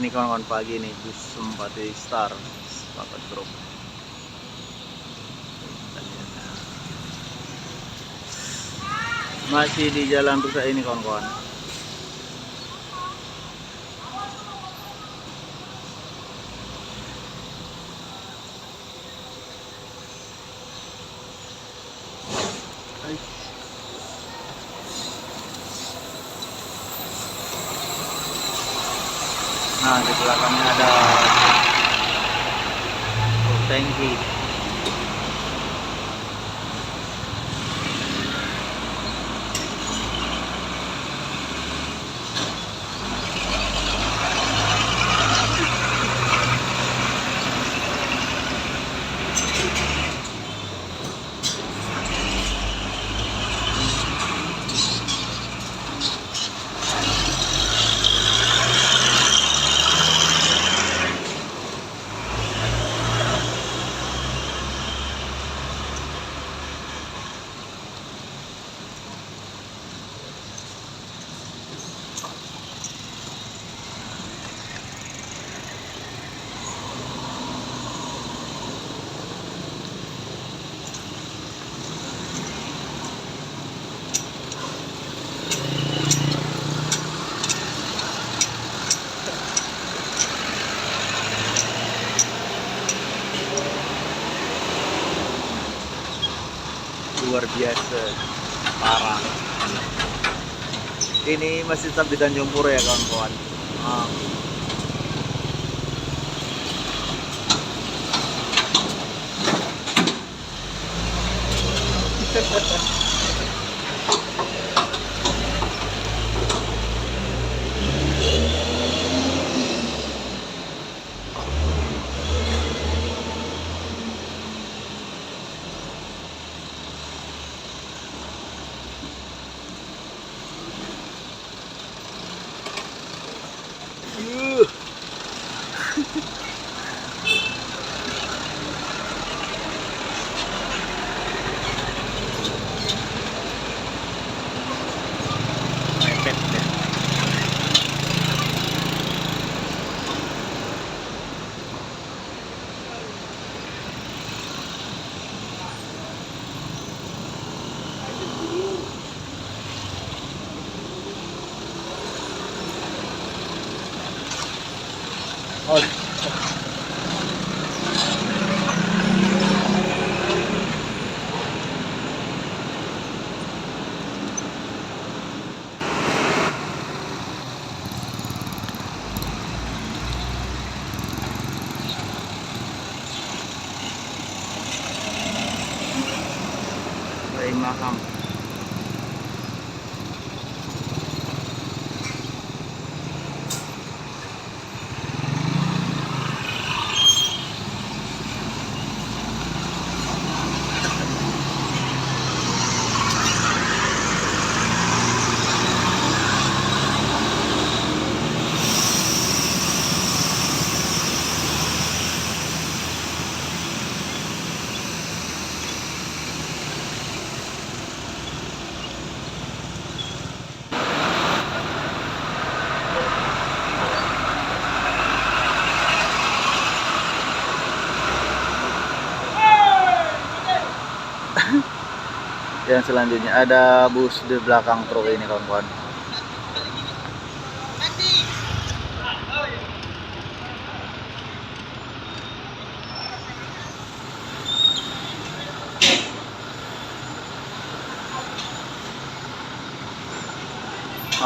Ini kawan-kawan pagi nih bus Simpati Star Sepakat Group. Masih di jalan rusak ini kawan-kawan. Nah, di belakangnya ada tangki. Luar biasa, parah. Ini masih tetap di Tanjung Pura ya kawan-kawan. Mepet deh. Oh. Maham. Yang selanjutnya ada bus di belakang truk ini kawan-kawan.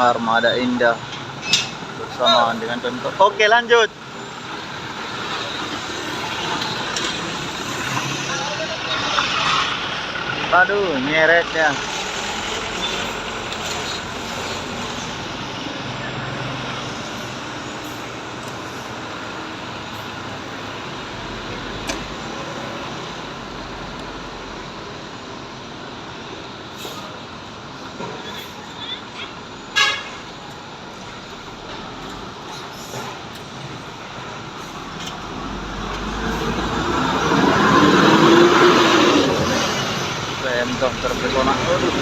Armada Indah bersamaan dengan contoh. Oke, lanjut. Aduh, nyeret ya. Dokter pesona, aduh.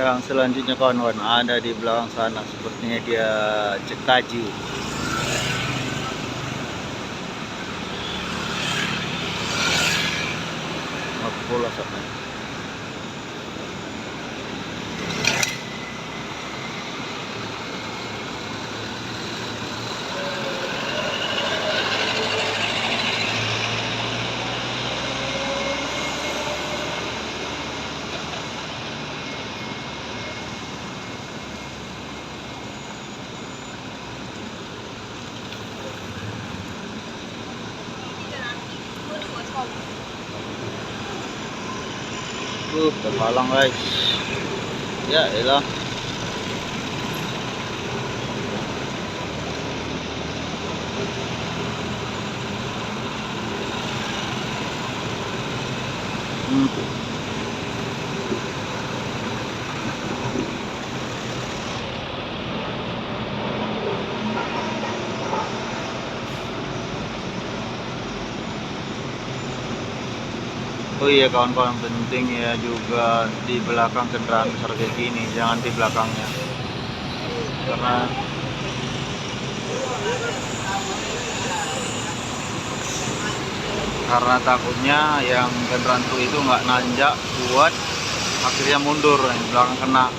Yang selanjutnya kawan-kawan ada di belakang sana, sepertinya dia cekaji. Aku pula sama. Terhalang guys. Ya elah. Oh iya kawan-kawan, penting ya juga di belakang kendaraan besar kayak gini, jangan di belakangnya, karena takutnya yang kendaraan truk itu nggak nanjak kuat, akhirnya mundur, yang belakang kena.